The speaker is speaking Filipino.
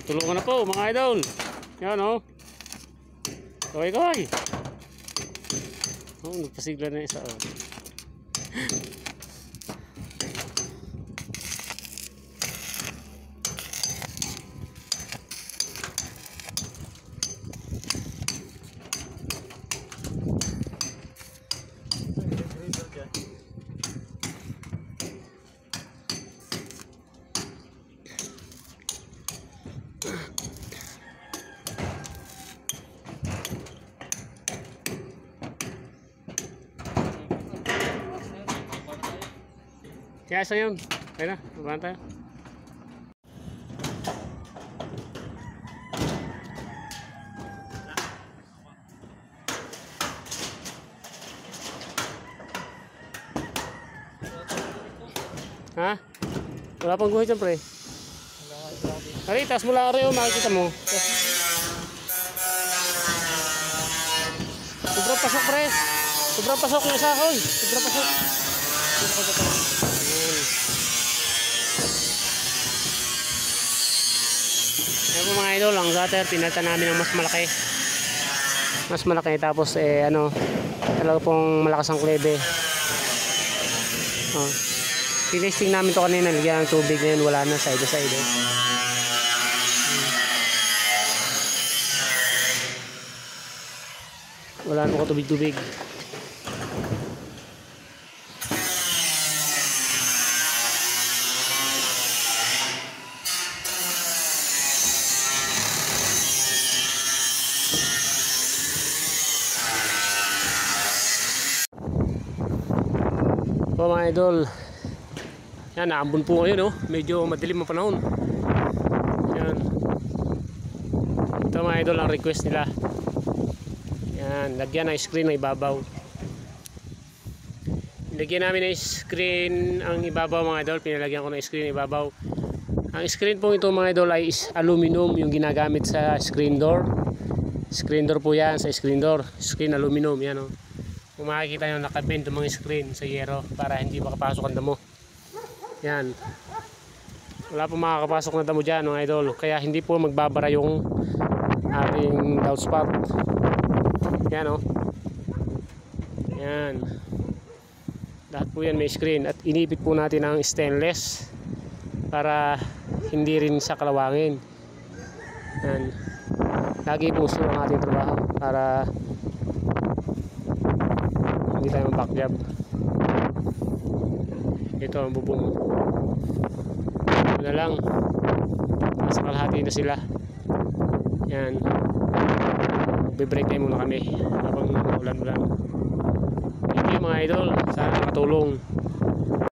Tulungan na po mga idol. Yan o. Kaway. Oh, nagpasigla na isa. Oh. Kaya isa yun. Kaya na, mabahan tayo. Ha? Wala pang guhit dyan, pre. Kali, taas mo lang rin, makikita mo. Sobrang pasok, pre. Sobrang pasok yung isa, hoy. Sobrang pasok. Ayan po mga idol, ang gutter pinalta namin ng mas malaki tapos ano talaga pong malakas ang klebe. Tinesting namin to kanina, lagyan ng tubig, ngayon wala na, side to side wala na ko tubig. So mga idol, yan, naambon po ngayon, medyo madilim ang panahon. Yan, ito mga idol ang request nila. Yan, lagyan ng screen ng ibabaw. Lagyan namin ng screen ang ibabaw mga idol, pinalagyan ko ng screen ng ibabaw. Ang screen po ito mga idol ay aluminum, yung ginagamit sa screen door. Screen door po yan, sa screen door, screen aluminum, yan o. Kung makikita nyo, nakabend yung mga screen sa yero para hindi makapasok ang damo. Yan, wala po makakapasok na damo dyan mga idol, kaya hindi po magbabara yung ating downspout. Yan o. Yan, lahat po yan may screen, at inipit po natin ang stainless para hindi rin sa kalawangin. Yan, lagi po sure ang ating trabaho para hindi tayo mabackjab. Ito ang bubong. Ito na lang, nasa kalahati na sila. Yan, be-break time muna kami habang ulan-ulan. Thank you mga idol, sana makatulong.